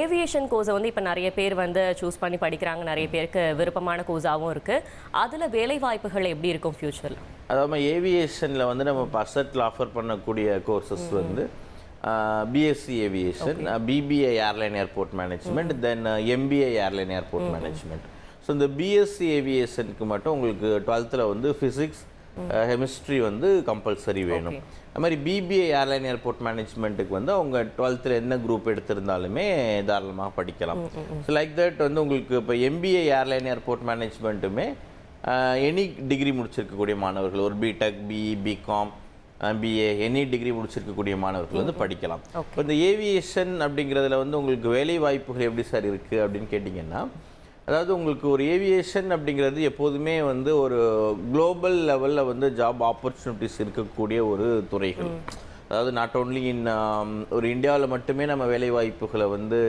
Aviation கோர்ஸை வந்து இப்போ நிறைய பேர் வந்து சூஸ் பண்ணி படிக்கிறாங்க, நிறைய பேருக்கு விருப்பமான கோர்ஸாகவும் இருக்குது. அதில் வேலை வாய்ப்புகள் எப்படி இருக்கும் ஃப்யூச்சரில்? அதாவது ஏவியேஷனில் வந்து நம்ம பர்செட்டில் ஆஃபர் பண்ணக்கூடிய கோர்சஸ் வந்து BSc aviation, BBA airline airport management, then MBA airline airport management. So இந்த பிஎஸ்சி ஏவியேஷனுக்கு மட்டும் உங்களுக்கு 12th வந்து ஃபிசிக்ஸ் கெமிஸ்ட்ரி வந்து கம்பல்சரி வேணும். அது மாதிரி பிபிஏ ஏர்லைன் ஏர்போர்ட் மேனேஜ்மெண்ட்டுக்கு வந்து அவங்க 12th என்ன குரூப் எடுத்திருந்தாலுமே தாராளமாக படிக்கலாம். ஸோ லைக் தட் வந்து உங்களுக்கு இப்போ எம்பிஏ ஏர்லைன் ஏர்போர்ட் மேனேஜ்மெண்ட்டுமே எனி டிகிரி முடிச்சிருக்கக்கூடிய மாணவர்கள், ஒரு BTech, BE, BCom, BA any degree முடிச்சிருக்கக்கூடிய மாணவர்கள் வந்து படிக்கலாம். இப்போ இந்த ஏவியேஷன் அப்படிங்கிறதுல வந்து உங்களுக்கு வேலை வாய்ப்புகள் எப்படி சார் இருக்குது அப்படின்னு கேட்டிங்கன்னா, அதாவது உங்களுக்கு ஒரு ஏவியேஷன் அப்படிங்கிறது எப்போதுமே வந்து ஒரு குளோபல் லெவலில் வந்து ஜாப் ஆப்பர்ச்சுனிட்டிஸ் இருக்கக்கூடிய ஒரு துறைகள். அதாவது நாட் ஓன்லி இன் ஒரு இந்தியாவில் மட்டுமே நம்ம வேலை வாய்ப்புகளை வந்து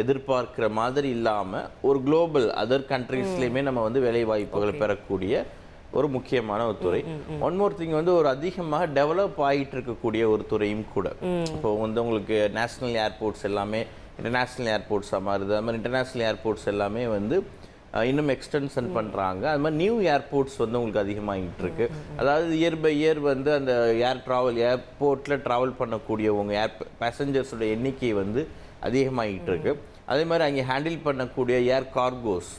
எதிர்பார்க்குற மாதிரி இல்லாமல் ஒரு குளோபல் அதர் கண்ட்ரீஸ்லேயுமே நம்ம வந்து வேலை வாய்ப்புகளை பெறக்கூடிய ஒரு முக்கியமான ஒரு துறை. ஒன் மோர் திங் வந்து ஒரு அதிகமாக டெவலப் ஆகிட்டு இருக்கக்கூடிய ஒரு துறையும் கூட. இப்போ வந்து உங்களுக்கு நேஷ்னல் ஏர்போர்ட்ஸ் எல்லாமே இன்டர்நேஷ்னல் ஏர்போர்ட்ஸாக மாறுது. அது மாதிரி இன்டர்நேஷ்னல் ஏர்போர்ட்ஸ் எல்லாமே வந்து இன்னும் எக்ஸ்டென்ஷன் பண்ணுறாங்க. அது மாதிரி நியூ ஏர்போர்ட்ஸ் வந்து உங்களுக்கு அதிகமாகிட்டு இருக்கு. அதாவது இயர் பை இயர் வந்து அந்த ஏர்போர்ட்டில் ட்ராவல் பண்ணக்கூடியவங்க பேசஞ்சர்ஸோட எண்ணிக்கை வந்து அதிகமாகிட்டு இருக்கு. அதே மாதிரி அங்கே ஹேண்டில் பண்ணக்கூடிய ஏர் கார்கோஸ்,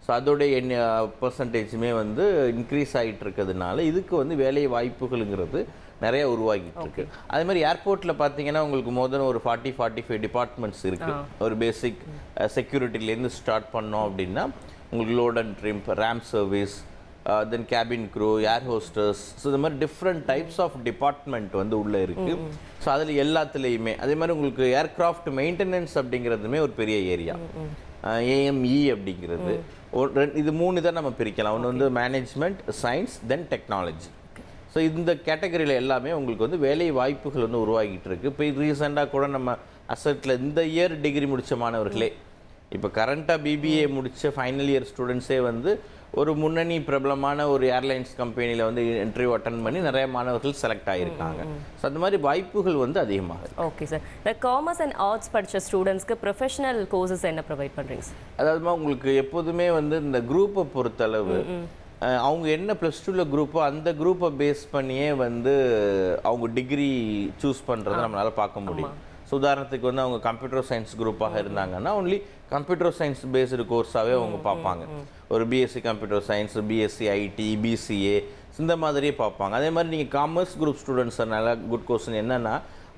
ஸோ அதோடைய பர்சன்டேஜுமே வந்து இன்க்ரீஸ் ஆகிட்டு இருக்கிறதுனால இதுக்கு வந்து வேலை வாய்ப்புகளுங்கிறது நிறைய உருவாகிட்டு இருக்கு. அதே மாதிரி ஏர்போர்ட்டில் பார்த்தீங்கன்னா உங்களுக்கு மோதன் ஒரு 40-45 டிபார்ட்மெண்ட்ஸ் இருக்குது. ஒரு பேசிக் செக்யூரிட்டிலேருந்து ஸ்டார்ட் பண்ணோம் அப்படின்னா உங்களுக்கு load and trim, ramp service, then cabin crew, air hostess, so இந்த மாதிரி டிஃப்ரெண்ட் டைப்ஸ் ஆஃப் டிபார்ட்மெண்ட் வந்து உள்ளே இருக்குது. ஸோ அதில் எல்லாத்துலேயுமே அதே மாதிரி உங்களுக்கு ஏர்க்ராஃப்ட் மெயின்டெனன்ஸ் அப்படிங்கிறதுமே ஒரு பெரிய ஏரியா. ஏஎம்இ அப்படிங்கிறது இது 3 தான் நம்ம பிரிக்கலாம். ஒன்று வந்து மேனேஜ்மெண்ட், சயின்ஸ், தென் டெக்னாலஜி. ஸோ இந்த கேட்டகரியில் எல்லாமே உங்களுக்கு வந்து வேலை வாய்ப்புகள் வந்து உருவாகிட்டு இருக்குது. இப்போ ரீசெண்டாக கூட நம்ம அசட்டில் இந்த இயர் டிகிரி முடித்த மாணவர்களே, இப்போ கரண்ட்டாக பிபிஏ முடித்த ஃபைனல் இயர் ஸ்டூடெண்ட்ஸே வந்து ஒரு முன்னணி பிரபலமான ஒரு ஏர்லைன்ஸ் கம்பெனியில் வந்து இன்டர்வியூ அட்டன் பண்ணி நிறைய மாணவர்கள் செலக்ட் ஆகியிருக்காங்க. ஸோ அந்த மாதிரி வாய்ப்புகள் வந்து அதிகமாக. ஓகே சார், இந்த காமர்ஸ் அண்ட் ஆர்ட்ஸ் படித்த ஸ்டூடெண்ட்ஸ்க்கு ப்ரொஃபஷனல் கோர்சஸ் என்ன ப்ரொவைட் பண்ணுறீங்க சார்? அதாவது உங்களுக்கு எப்போதுமே வந்து இந்த குரூப்பை பொறுத்தளவு அவங்க என்ன ப்ளஸ் டூவில் குரூப்போ அந்த குரூப்பை பேஸ் பண்ணியே வந்து அவங்க டிகிரி சூஸ் பண்ணுறதை நம்மளால் பார்க்க முடியும். ஸோ உதாரணத்துக்கு வந்து அவங்க கம்ப்யூட்டர் சயின்ஸ் குரூப்பாக இருந்தாங்கன்னா ஒன்லி கம்ப்யூட்டர் சயின்ஸ் பேஸ்டு கோர்ஸாகவே அவங்க பார்ப்பாங்க. ஒரு BSc computer science, BSc IT, BCA இந்த மாதிரியே பார்ப்பாங்க. அதே மாதிரி நீங்கள் காமர்ஸ் குரூப் ஸ்டூடெண்ட்ஸ்னால குட் கொஸ்டின் என்னென்னா,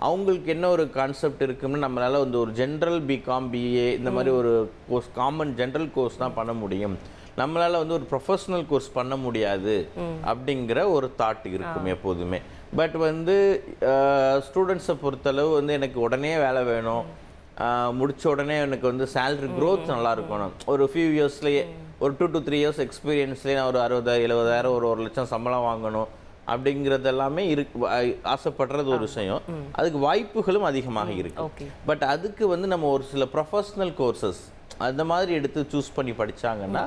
அவங்களுக்கு என்ன ஒரு கான்செப்ட் இருக்குன்னு நம்மளால் வந்து ஒரு ஜென்ரல் பிகாம், பிஏ இந்த மாதிரி ஒரு கோர்ஸ், காமன் ஜென்ரல் கோர்ஸ் தான் பண்ண முடியும், நம்மளால் வந்து ஒரு ப்ரொஃபஷ்னல் கோர்ஸ் பண்ண முடியாது அப்படிங்கிற ஒரு தாட் இருக்கும் எப்போதுமே. பட் வந்து ஸ்டூடெண்ட்ஸை பொறுத்தளவு வந்து எனக்கு உடனே வேலை வேணும், முடித்த உடனே எனக்கு வந்து சேலரி க்ரோத் நல்லா இருக்கணும், ஒரு ஃபியூ இயர்ஸ்லேயே ஒரு 2 to 3 years எக்ஸ்பீரியன்ஸ்லேயே நான் ஒரு 60,000-70,000 ஒரு 1,00,000 சம்பளம் வாங்கணும் அப்படிங்கிறது எல்லாமே ஆசைப்படுறது ஒரு விஷயம். அதுக்கு வாய்ப்புகளும் அதிகமாக இருக்கு. பட் அதுக்கு வந்து நம்ம ஒரு சில ப்ரொஃபஷ்னல் கோர்சஸ் அந்த மாதிரி எடுத்து சூஸ் பண்ணி படித்தாங்கன்னா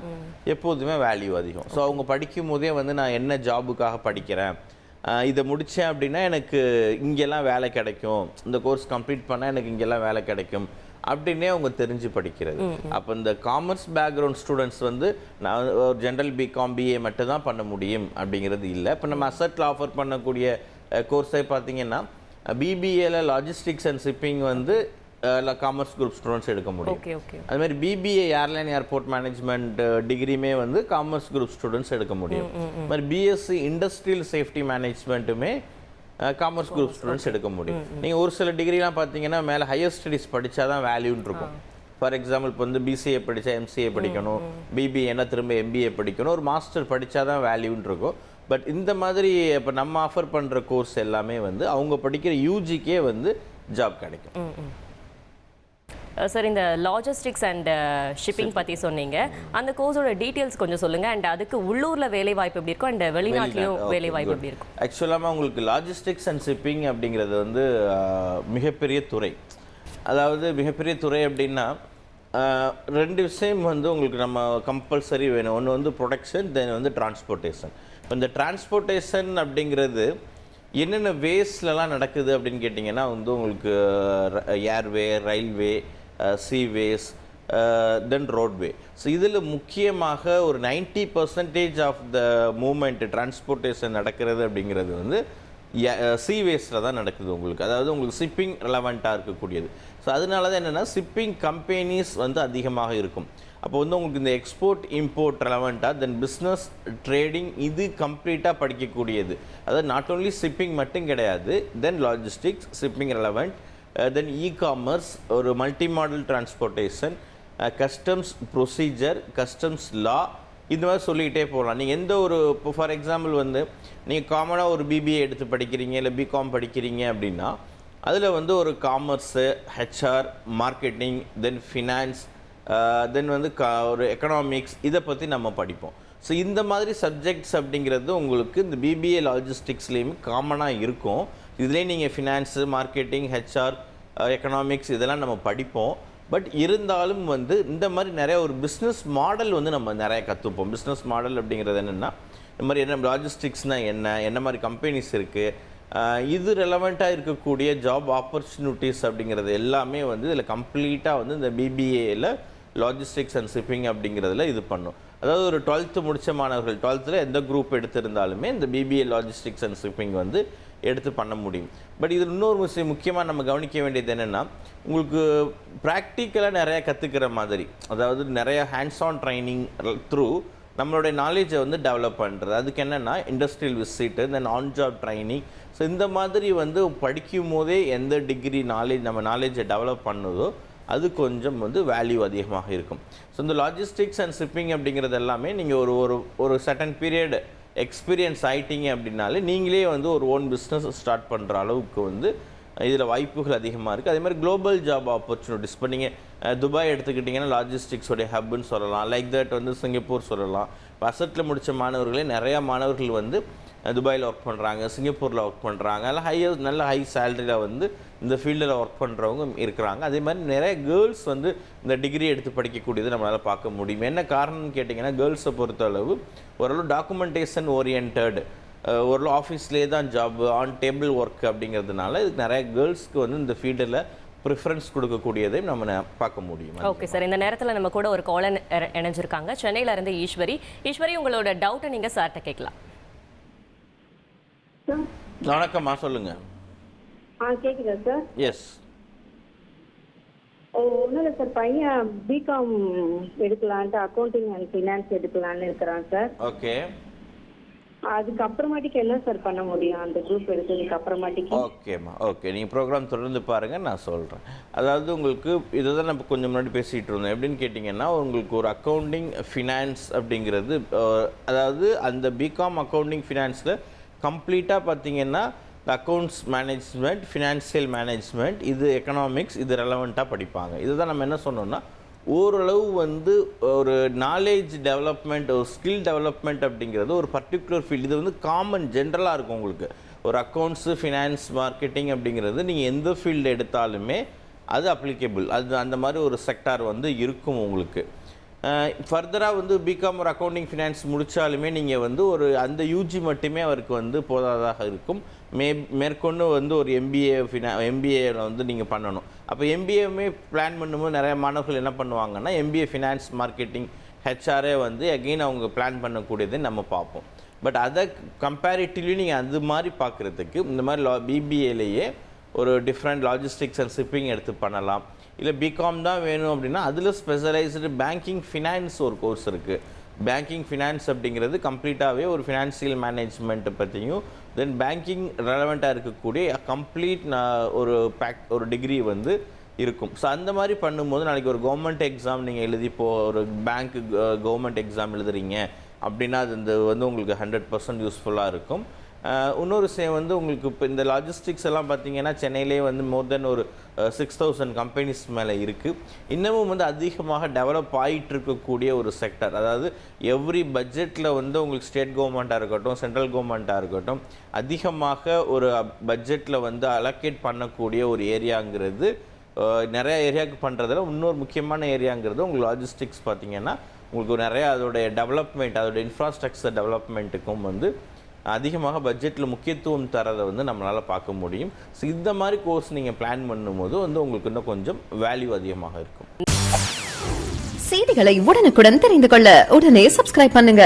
எப்போதுமே வேல்யூ அதிகம். ஸோ அவங்க படிக்கும் போதே வந்து நான் என்ன ஜாபுக்காக படிக்கிறேன், இதை முடித்தேன் அப்படின்னா எனக்கு இங்கெல்லாம் வேலை கிடைக்கும், இந்த கோர்ஸ் கம்ப்ளீட் பண்ணால் எனக்கு இங்கெல்லாம் வேலை கிடைக்கும் அப்படின்னே அவங்க தெரிஞ்சு படிக்கிறது. அப்போ இந்த காமர்ஸ் பேக்ரவுண்ட் ஸ்டூடெண்ட்ஸ் வந்து நான் ஒரு ஜென்ரல் பிகாம், பிஏ மட்டும் தான் பண்ண முடியும் அப்படிங்கிறது இல்லை. இப்போ நம்ம அசட்டில் ஆஃபர் பண்ணக்கூடிய கோர்ஸை பார்த்தீங்கன்னா பிபிஏல லாஜிஸ்டிக்ஸ் அண்ட் ஷிப்பிங் வந்து காமர்ஸ் குரூப் ஸ்டூடெண்ட்ஸ் எடுக்க முடியும். அது மாதிரி பிபிஏ ஏர்லைன் ஏர்போர்ட் மேனேஜ்மெண்ட் டிகிரியுமே வந்து காமர்ஸ் குரூப் ஸ்டூடெண்ட்ஸ் எடுக்க முடியும். அது மாதிரி பிஎஸ்சி இண்டஸ்ட்ரியல் சேஃப்டி மேனேஜ்மெண்ட்டுமே காமர்ஸ் குரூப் ஸ்டூடெண்ட்ஸ் எடுக்க முடியும். நீங்கள் ஒரு சில டிகிரிலாம் பார்த்தீங்கன்னா மேலே ஹையர் ஸ்டடீஸ் படித்தா தான் வேல்யூன்னு இருக்கும். ஃபார் எக்ஸாம்பிள் இப்போ வந்து பிசிஏ படித்தா எம்சிஏ படிக்கணும், பிபிஏன்னா திரும்ப எம்பிஏ படிக்கணும், ஒரு மாஸ்டர் படித்தா தான் வேல்யூன்னு இருக்கும். பட் இந்த மாதிரி இப்போ நம்ம ஆஃபர் பண்ணுற கோர்ஸ் எல்லாமே வந்து அவங்க படிக்கிற யூஜிக்கே வந்து ஜாப் கிடைக்கும். சார், இந்த லாஜிஸ்டிக்ஸ் அண்ட் ஷிப்பிங் பற்றி சொன்னீங்க, அந்த கோர்ஸோட டீட்டெயில்ஸ் கொஞ்சம் சொல்லுங்கள். அண்ட் அதுக்கு உள்ளூரில் வேலை வாய்ப்பு எப்படி இருக்கும் அண்ட் வெளிநாட்டிலையும் வேலை வாய்ப்பு எப்படி இருக்கும்? ஆக்சுவலாக உங்களுக்கு லாஜிஸ்டிக்ஸ் அண்ட் ஷிப்பிங் அப்படிங்கிறது வந்து மிகப்பெரிய துறை. அதாவது மிகப்பெரிய துறை அப்படின்னா 2 விஷயம் வந்து உங்களுக்கு நம்ம கம்பல்சரி வேணும். ஒன்று வந்து ப்ரொடக்ஷன், தென் வந்து டிரான்ஸ்போர்ட்டேஷன். இப்போ இந்த டிரான்ஸ்போர்ட்டேஷன் அப்படிங்கிறது என்னென்ன வேஸ்லலாம் நடக்குது அப்படின்னு கேட்டிங்கன்னா வந்து உங்களுக்கு ஏர்வே, ரயில்வே, சீவேஸ், தென் ரோட்வே. ஸோ இதில் முக்கியமாக ஒரு 90% ஆஃப் த மூமெண்ட் டிரான்ஸ்போர்ட்டேஷன் நடக்கிறது அப்படிங்கிறது வந்து சீவேஸில் தான் நடக்குது உங்களுக்கு. அதாவது உங்களுக்கு ஷிப்பிங் ரெலவெண்ட்டாக இருக்கக்கூடியது. ஸோ அதனால தான் என்னென்னா ஷிப்பிங் கம்பெனிஸ் வந்து அதிகமாக இருக்கும். அப்போ வந்து உங்களுக்கு இந்த எக்ஸ்போர்ட் இம்போர்ட் ரெலவெண்ட்டாக, தென் பிஸ்னஸ் ட்ரேடிங் இது கம்ப்ளீட்டாக படிக்கக்கூடியது. அதாவது நாட் ஓன்லி ஷிப்பிங் மட்டும் கிடையாது, then logistics, shipping relevant, then e-commerce, ஒரு multi modal transportation, customs procedure, customs law, இந்த மாதிரி சொல்லிக்கிட்டே போகலாம். நீங்கள் எந்த ஒரு இப்போ ஃபார் எக்ஸாம்பிள் வந்து நீங்கள் காமனாக ஒரு பிபிஏ எடுத்து படிக்கிறீங்க, இல்லை பிகாம் படிக்கிறீங்க அப்படின்னா அதில் வந்து ஒரு காமர்ஸு, ஹெச்ஆர், மார்க்கெட்டிங், தென் ஃபினான்ஸ், தென் வந்து ஒரு எக்கனாமிக்ஸ், இதை பற்றி நம்ம படிப்போம். ஸோ இந்த மாதிரி சப்ஜெக்ட்ஸ் அப்படிங்கிறது உங்களுக்கு இந்த பிபிஏ லாஜிஸ்டிக்ஸ்லேயுமே காமனாக இருக்கும். இதுலேயே நீங்கள் ஃபினான்ஸு, மார்க்கெட்டிங், ஹெச்ஆர், எக்கனாமிக்ஸ் இதெல்லாம் நம்ம படிப்போம். பட் இருந்தாலும் வந்து இந்த மாதிரி நிறைய ஒரு பிஸ்னஸ் மாடல் வந்து நம்ம நிறைய கற்றுப்போம். பிஸ்னஸ் மாடல் அப்படிங்கிறது என்னென்னா, இந்த மாதிரி என்ன லாஜிஸ்டிக்ஸ்னால் என்ன மாதிரி கம்பெனிஸ் இருக்குது, இது ரெலவெண்ட்டாக இருக்கக்கூடிய ஜாப் ஆப்பர்ச்சுனிட்டிஸ் அப்படிங்கிறது எல்லாமே வந்து இதில் கம்ப்ளீட்டாக வந்து இந்த பிபிஏயில் லாஜிஸ்டிக்ஸ் அண்ட் ஷிப்பிங் அப்படிங்கிறதுல இது பண்ணும். அதாவது ஒரு 12th முடித்த மாணவர்கள் 12th எந்த குரூப் எடுத்திருந்தாலுமே இந்த பிபிஏ லாஜிஸ்டிக்ஸ் அண்ட் ஷிப்பிங் வந்து எடுத்து பண்ண முடியும். பட் இது இன்னொரு விஷயம் முக்கியமாக நம்ம கவனிக்க வேண்டியது என்னென்னா, உங்களுக்கு ப்ராக்டிக்கலாக நிறையா கற்றுக்கிற மாதிரி, அதாவது நிறைய ஹேண்ட்ஸ் ஆன் ட்ரைனிங் த்ரூ நம்மளுடைய நாலேஜை வந்து டெவலப் பண்ணுறது. அதுக்கு என்னென்னா industrial visit, then on job training. So இந்த மாதிரி வந்து படிக்கும் போதே எந்த டிகிரி நம்ம நாலேஜை டெவலப் பண்ணுதோ அது கொஞ்சம் வந்து வேல்யூ அதிகமாக இருக்கும். ஸோ இந்த லாஜிஸ்டிக்ஸ் அண்ட் ஷிப்பிங் அப்படிங்கிறது எல்லாமே நீங்கள் ஒரு சர்டன் பீரியட் எக்ஸ்பீரியன்ஸ் ஆகிட்டீங்க அப்படின்னாலே நீங்களே வந்து ஒரு ஓன் பிஸ்னஸ் ஸ்டார்ட் பண்ணுற அளவுக்கு வந்து இதில் வாய்ப்புகள் அதிகமாக இருக்குது. அதே மாதிரி குளோபல் ஜாப் ஆப்பர்ச்சுனிட்டிஸ், இப்போ நீங்கள் துபாய் எடுத்துக்கிட்டிங்கன்னா லாஜிஸ்டிக்ஸோடைய ஹப்புன்னு சொல்லலாம். லைக் தட் வந்து சிங்கப்பூர் சொல்லலாம். இப்போ அசட்டில் முடித்த மாணவர்களே நிறையா மாணவர்கள் வந்து துபாயில் ஒர்க் பண்ணுறாங்க, சிங்கப்பூரில் ஒர்க் பண்ணுறாங்க, நல்ல ஹை சேலரியில் வந்து இந்த ஃபீல்டில் ஒர்க் பண்ணுறவங்க இருக்கிறாங்க. அதே மாதிரி நிறைய கேர்ள்ஸ் வந்து இந்த டிகிரி எடுத்து படிக்கக்கூடியது நம்மளால் பார்க்க முடியும். என்ன காரணம்னு கேட்டிங்கன்னா, கேர்ள்ஸை பொறுத்தளவு ஓரளவு டாக்குமெண்டேஷன் ஓரியன்ட், ஓரளவு ஆஃபீஸ்லேயே தான் ஜாப், ஆன் டேபிள் ஒர்க் அப்படிங்கிறதுனால இதுக்கு நிறைய கேர்ள்ஸ்க்கு வந்து இந்த ஃபீல்டில் ப்ரிஃபரன்ஸ் கொடுக்கக்கூடியதையும் நம்ம பார்க்க முடியும். ஓகே சார், இந்த நேரத்தில் நம்ம கூட ஒரு காலர் இணைஞ்சிருக்காங்க. சென்னையில இருந்து ஈஸ்வரி. ஈஸ்வரி, உங்களோட டவுட்டை நீங்கள் சார்கிட்ட கேட்கலாம். வணக்கம்மா, சொல்லுங்க. கேக்குதா சார்? எஸ். ஒன்றும் இல்லை சார், பையன் பிகாம் எடுக்கலான்ட்டு அக்கௌண்டிங் அண்ட் ஃபினான்ஸ் எடுக்கலான்னு இருக்கிறான் சார். ஓகே. அதுக்கப்புறமாட்டிக்கு என்ன சார் பண்ண முடியும் அந்த குரூப் எடுத்ததுக்கு அப்புறமாட்டிக்கு? ஓகேம்மா, ஓகே. நீங்கள் ப்ரோக்ராம் தொடர்ந்து பாருங்கள், நான் சொல்கிறேன். அதாவது உங்களுக்கு இதை தான் நம்ம கொஞ்சம் முன்னாடி பேசிகிட்டு இருந்தோம். எப்படின்னு கேட்டிங்கன்னா, உங்களுக்கு ஒரு அக்கௌண்டிங் ஃபினான்ஸ் அப்படிங்கிறது, அதாவது அந்த பிகாம் அக்கௌண்டிங் ஃபினான்ஸில் கம்ப்ளீட்டாக பார்த்தீங்கன்னா அக்கௌண்ட்ஸ் மேனேஜ்மெண்ட், ஃபினான்சியல் மேனேஜ்மெண்ட், இது எக்கனாமிக்ஸ், இது ரெலவெண்ட்டாக படிப்பாங்க. இதுதான் நம்ம என்ன சொன்னோம்னா, ஓரளவு வந்து ஒரு நாலேஜ் டெவலப்மெண்ட், ஒரு ஸ்கில் டெவலப்மெண்ட் அப்படிங்கிறது ஒரு பர்டிகுலர் ஃபீல்டு. இது வந்து காமன் ஜென்ரலாக இருக்கும் உங்களுக்கு. ஒரு அக்கௌண்ட்ஸு, ஃபினான்ஸ், மார்க்கெட்டிங் அப்படிங்கிறது நீங்கள் எந்த ஃபீல்டு எடுத்தாலுமே அது அப்ளிகேபிள். அது அந்த மாதிரி ஒரு செக்டார் வந்து இருக்கும் உங்களுக்கு. ஃபர்தராக வந்து பிகாம் ஒரு அக்கௌண்டிங் ஃபினான்ஸ் முடித்தாலுமே நீங்கள் வந்து ஒரு அந்த யூஜி மட்டுமே அவருக்கு வந்து போதாதாக இருக்கும். மேற்கொண்டு வந்து ஒரு எம்பிஏவில் வந்து நீங்கள் பண்ணணும். அப்போ எம்பிஏவுமே பிளான் பண்ணும்போது நிறைய மாணவர்கள் என்ன பண்ணுவாங்கன்னா, எம்பிஏ ஃபினான்ஸ், மார்க்கெட்டிங், ஹெச்ஆரே வந்து அகெயின் அவங்க பிளான் பண்ணக்கூடியதை நம்ம பார்ப்போம். பட் அதை கம்பேரிட்டிவ்லி நீங்கள் அது மாதிரி பார்க்குறதுக்கு இந்த மாதிரி பிபிஏலேயே ஒரு டிஃப்ரெண்ட் லாஜிஸ்டிக்ஸ் அண்ட் ஷிப்பிங் எடுத்து பண்ணலாம். இல்லை பிகாம் தான் வேணும் அப்படின்னா அதில் ஸ்பெஷலைஸ்டு பேங்கிங் ஃபினான்ஸ் ஒரு கோர்ஸ் இருக்குது. பேங்கிங் ஃபினான்ஸ் அப்படிங்கிறது கம்ப்ளீட்டாகவே ஒரு ஃபினான்சியல் மேனேஜ்மெண்ட்டை பற்றியும், தென் பேங்கிங் ரெலவெண்ட்டாக இருக்கக்கூடிய கம்ப்ளீட் ஒரு டிகிரி வந்து இருக்கும். ஸோ அந்த மாதிரி பண்ணும்போது நாளைக்கு ஒரு கவர்மெண்ட் எக்ஸாம் நீங்கள் எழுதி, இப்போது ஒரு பேங்க்கு கவர்மெண்ட் எக்ஸாம் எழுதுறீங்க அப்படின்னா அது வந்து உங்களுக்கு 100% யூஸ்ஃபுல்லாக இருக்கும். இன்னொரு விஷயம் வந்து உங்களுக்கு இப்போ இந்த லாஜிஸ்டிக்ஸ் எல்லாம் பார்த்தீங்கன்னா சென்னையிலே வந்து மோர் தென் ஒரு 6000 கம்பெனிஸ் மேலே இருக்குது. இன்னமும் வந்து அதிகமாக டெவலப் ஆகிட்டு இருக்கக்கூடிய ஒரு செக்டர். அதாவது எவ்ரி பட்ஜெட்டில் வந்து உங்களுக்கு ஸ்டேட் கவர்மெண்ட்டாக இருக்கட்டும், சென்ட்ரல் கவர்மெண்ட்டாக இருக்கட்டும், அதிகமாக ஒரு பட்ஜெட்டில் வந்து அலோகேட் பண்ணக்கூடிய ஒரு ஏரியாங்கிறது நிறையா ஏரியாவுக்கு பண்ணுறதுல இன்னொரு முக்கியமான ஏரியாங்கிறது உங்களுக்கு லாஜிஸ்டிக்ஸ் பார்த்தீங்கன்னா உங்களுக்கு நிறையா அதோடைய டெவலப்மெண்ட், அதோடைய இன்ஃப்ராஸ்ட்ரக்சர் டெவலப்மெண்ட்டுக்கும் வந்து அதிகமாக பட்ஜெட்டில் முக்கியத்துவம் தரதை வந்து நம்மளால் பார்க்க முடியும். ஸோ இந்த மாதிரி கோர்ஸ் நீங்கள் பிளான் பண்ணும்போது வந்து உங்களுக்கு இன்னும் கொஞ்சம் வேல்யூ அதிகமாக இருக்கும். செய்திகளை உடனுக்குடன் தெரிந்து கொள்ள உடனே சப்ஸ்கிரைப் பண்ணுங்க.